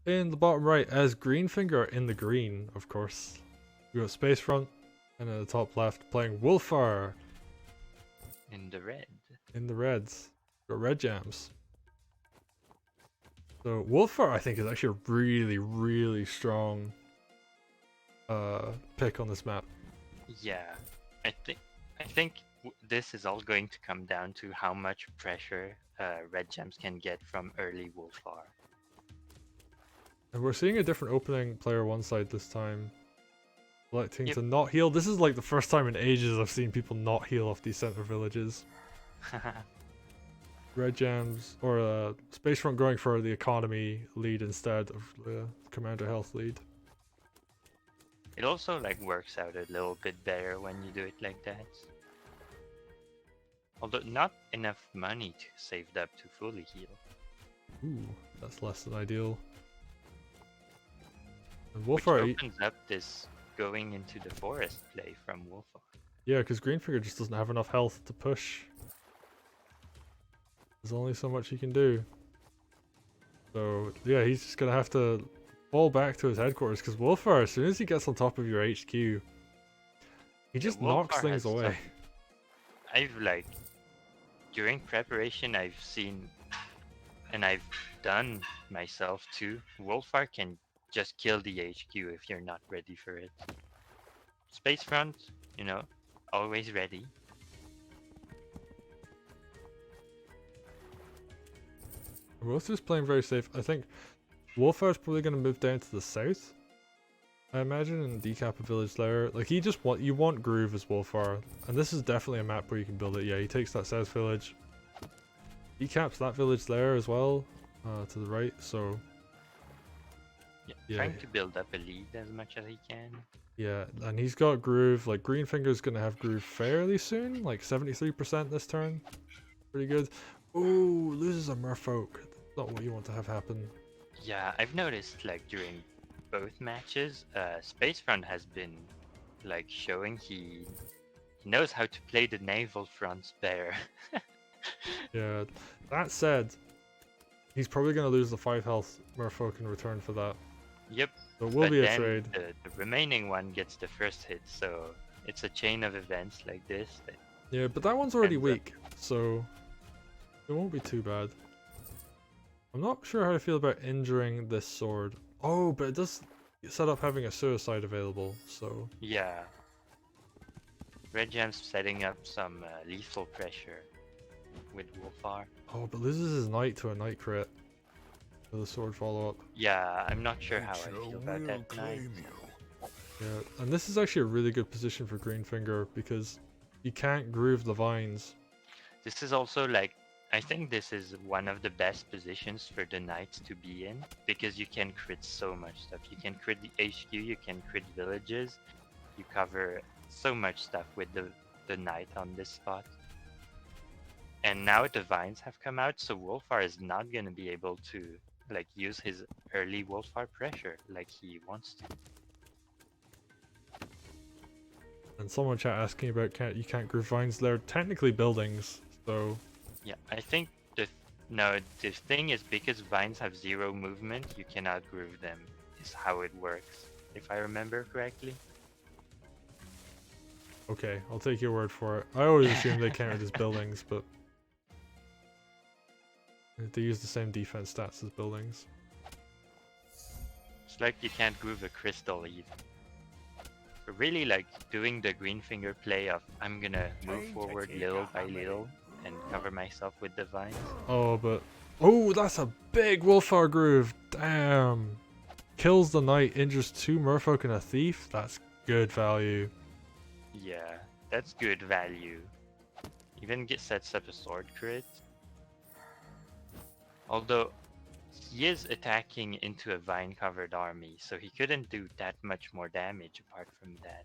In the bottom right, as Greenfinger in the green, of course. We got Spacefront, and in the top left, playing Wulfar In the red. in the reds. We got Red Jams. So Wulfar, I think, is actually a really, really strong pick on this map. Yeah, I think this is all going to come down to how much pressure Red Gems can get from early Wulfar. And we're seeing a different opening player one side this time. Electing to not heal. This is like the first time in ages I've seen people not heal off these center villages. Red Gems, or Spacefront going for the economy lead instead of the commander health lead. It also like works out a little bit better when you do it like that. Although not enough money to saved up to fully heal. Ooh, that's less than ideal. And Which Wulfar opens up this going into the forest play from Wulfar. Yeah, because Greenfinger just doesn't have enough health to push. There's only so much he can do. So yeah, he's just gonna have to fall back to his headquarters, because Wulfar, as soon as he gets on top of your HQ, he just knocks things away. I've like, during preparation I've seen, and I've done myself too, Wulfar can just kill the HQ if you're not ready for it. Spacefront, you know, always ready. We're both just playing very safe. I think Wulfar's probably going to move down to the south, I imagine, and decap a village there. Like, you want Groove as Wulfar, and this is definitely a map where you can build it. Yeah, he takes that south village, decaps that village there as well, to the right, so... Yeah, trying to build up a lead as much as he can. Yeah, and he's got Groove. Like, Greenfinger's gonna have Groove fairly soon, like 73% this turn. Pretty good. Ooh, loses a Merfolk. That's not what you want to have happen. Yeah, I've noticed like during both matches, Spacefront has been like showing he knows how to play the naval fronts better. Yeah, that said, he's probably gonna lose the 5 health Merfolk in return for that. Yep. So it will be a then trade. The remaining one gets the first hit, so it's a chain of events like this. Yeah, but that one's already weak, so it won't be too bad. I'm not sure how I feel about injuring this sword. Oh, but it does set up having a suicide available, so... Yeah. Red Gem's setting up some lethal pressure with Wulfar. Oh, but loses his knight to a knight crit. For the sword follow-up. Yeah, I'm not sure how I feel about that knight. Yeah, and this is actually a really good position for Greenfinger, because you can't groove the vines. This is also like, I think this is one of the best positions for the knights to be in, because you can crit so much stuff. You can crit the HQ, you can crit villages, you cover so much stuff with the knight on this spot. And now the vines have come out, so Wulfar is not going to be able to like use his early Wulfar pressure like he wants to. And someone chat asking about you can't groove vines. They're technically buildings, so... Yeah, I think the thing is, because vines have 0 movement, you cannot groove them, is how it works, if I remember correctly. Okay, I'll take your word for it. I always assumed they counted as buildings, but... they use the same defense stats as buildings. It's like you can't groove a crystal either. But really like doing the Greenfinger play of I'm gonna move forward little by little and cover myself with the vines. Oh, but... Oh, that's a big Wulfar groove! Damn! Kills the knight, injures 2 merfolk and a thief? That's good value. Yeah, that's good value. Even sets up a sword crit. Although, he is attacking into a vine-covered army, so he couldn't do that much more damage apart from that.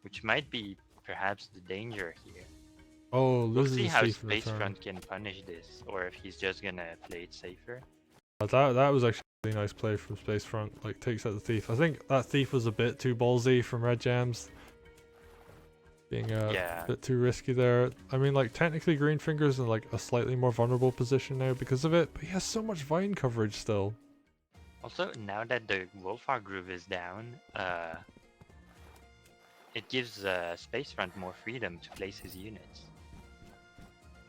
Which might be perhaps the danger here. Oh, We'll loses see his how thief in return. Spacefront can punish this, or if he's just gonna play it safer. That was actually a really nice play from Spacefront, like takes out the thief. I think that thief was a bit too ballsy from Red Gems. Being a bit too risky there. I mean, like, technically Greenfinger's in like a slightly more vulnerable position now because of it, but he has so much vine coverage still. Also, now that the Wulfar Groove is down, it gives Spacefront more freedom to place his units.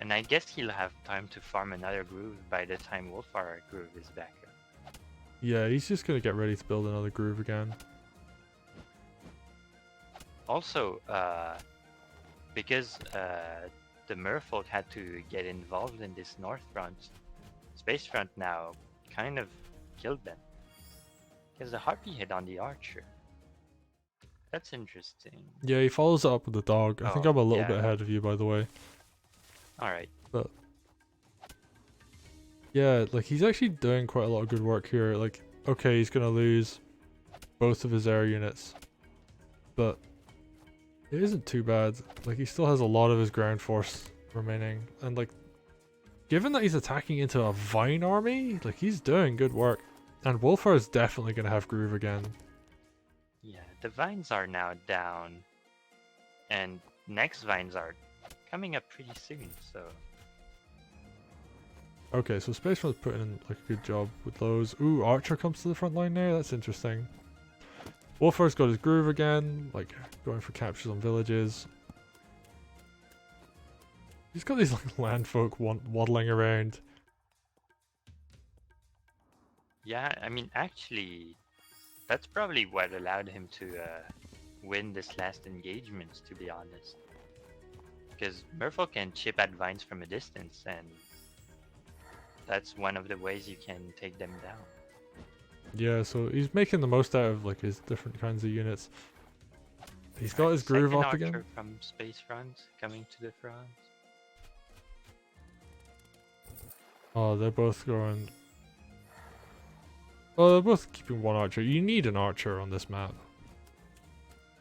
And I guess he'll have time to farm another groove by the time Wulfar Groove is back up. Yeah, he's just gonna get ready to build another groove again. Also, because the merfolk had to get involved in this North Front, Spacefront now kind of killed them. Because the Harpy hit on the Archer. That's interesting. Yeah, he follows it up with the dog. I think I'm a little bit yeah. ahead of you, by the way. Alright. But yeah, like he's actually doing quite a lot of good work here. Like, okay, he's gonna lose both of his air units, but it isn't too bad. Like, he still has a lot of his ground force remaining, and like, given that he's attacking into a Vine army, like he's doing good work. And Wulfar is definitely gonna have groove again. Yeah, the vines are now down, and next vines are coming up pretty soon, so... Okay, so Spacefront's putting in like a good job with those. Ooh, Archer comes to the front line now. That's interesting. Wulfar's got his groove again, like going for captures on villages. He's got these like landfolk waddling around. Yeah, I mean, actually, that's probably what allowed him to win this last engagement, to be honest. Because merfolk can chip at vines from a distance, and that's one of the ways you can take them down. Yeah, so he's making the most out of like his different kinds of units. He's got his groove Second up Archer again. from Spacefront coming to the front. Oh, they're both going. Oh, they're both keeping one archer. You need an archer on this map.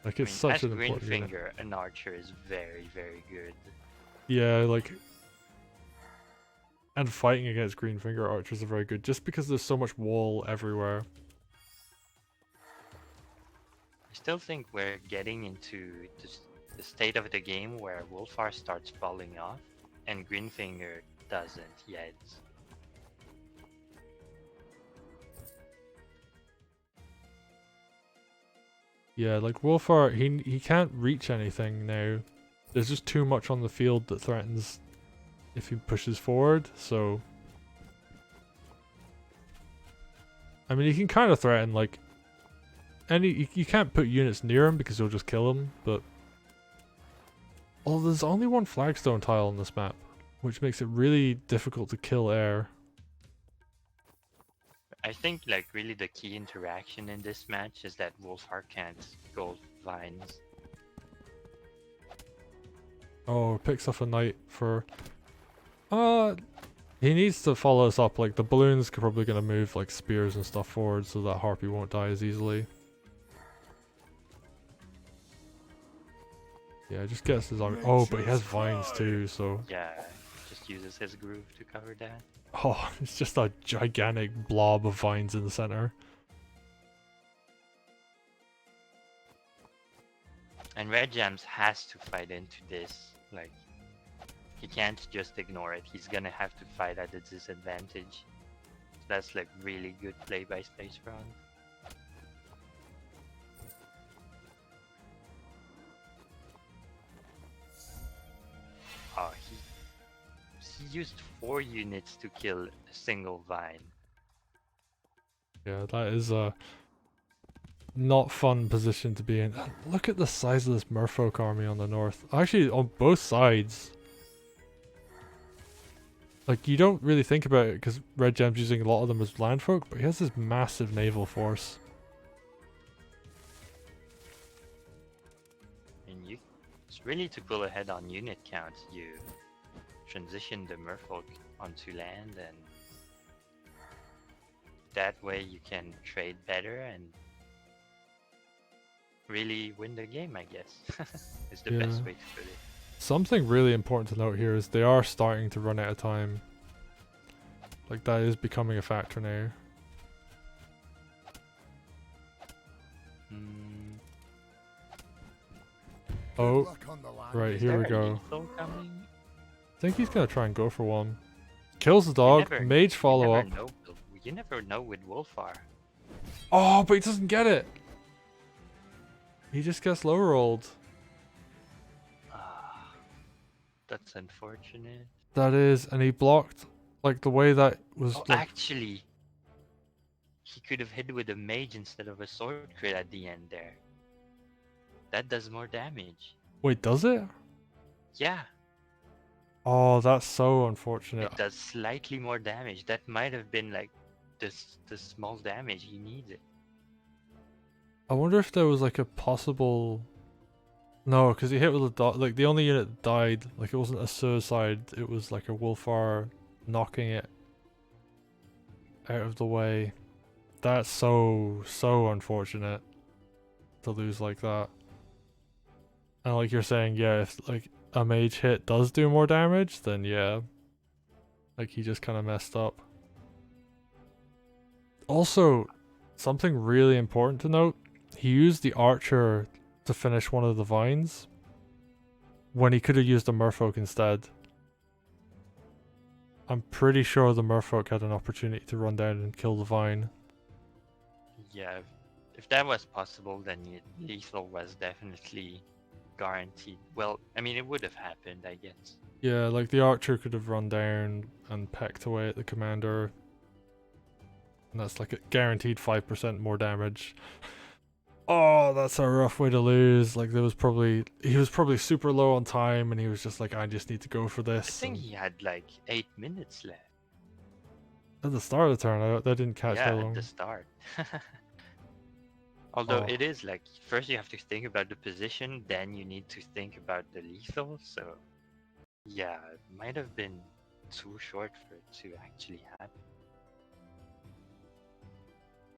Like, it's such an important unit. Greenfinger, an archer is very, very good. Yeah, like, and fighting against Greenfinger archers are very good, just because there's so much wall everywhere. I still think we're getting into the state of the game where Wulfar starts falling off, and Greenfinger doesn't yet. Yeah, like Wulfar, he can't reach anything now. There's just too much on the field that threatens if he pushes forward, so... I mean, he can kind of threaten, like... You can't put units near him because you'll just kill him, but... Oh, there's only one flagstone tile on this map, which makes it really difficult to kill air. I think like really the key interaction in this match is that Wulfar can't go vines. Oh, picks up a knight for... he needs to follow us up, like the balloons are probably going to move like spears and stuff forward so that Harpy won't die as easily. Yeah, just gets his army. Oh, but he has vines too, so... Yeah, just uses his groove to cover that. Oh, it's just a gigantic blob of vines in the center. And Red Jams has to fight into this. Like, he can't just ignore it. He's gonna have to fight at a disadvantage. So that's like really good play by Spacefront. Oh, he used 4 units to kill a single vine. Yeah, that is a not fun position to be in. Look at the size of this merfolk army on the north. Actually, on both sides. Like, you don't really think about it because Red Gem's using a lot of them as landfolk, but he has this massive naval force. And it's really to pull ahead on unit count. You transition the merfolk onto land, and that way you can trade better and really win the game, I guess. Is the best way to put it. Something really important to note here is they are starting to run out of time. Like, that is becoming a factor now. Oh, right, here we go. I think he's gonna try and go for one. Kills the dog, mage follow up. You never know with Wulfar. Oh, but he doesn't get it. He just gets low rolled. Ah, that's unfortunate. That is, and he blocked like the way that was Oh, like. actually, he could have hit with a mage instead of a sword crit at the end there. That does more damage. Wait, does it? Yeah, Oh, that's so unfortunate. it does slightly more damage. That might have been like the small damage he needed. I wonder if there was like a possible. No, because he hit with a dot. Like the only unit that died, like it wasn't a suicide. It was like a Wulfar knocking it out of the way. That's so unfortunate to lose like that. And like you're saying, yeah, if like a mage hit does do more damage, then yeah, like he just kind of messed up. Also, something really important to note: he used the archer to finish one of the vines when he could have used a merfolk instead. I'm pretty sure the merfolk had an opportunity to run down and kill the vine. Yeah, if that was possible, then lethal was definitely guaranteed. Well, I mean, it would have happened, I guess. Yeah, like the archer could have run down and pecked away at the commander. And that's like a guaranteed 5% more damage. Oh, that's a rough way to lose. Like he was probably super low on time and he was just like, I just need to go for this. I think he had like 8 minutes left. At the start of the turn, I didn't catch how Yeah, at long. the start. Although Oh. it is like, first you have to think about the position, then you need to think about the lethal, so yeah, it might have been too short for it to actually happen.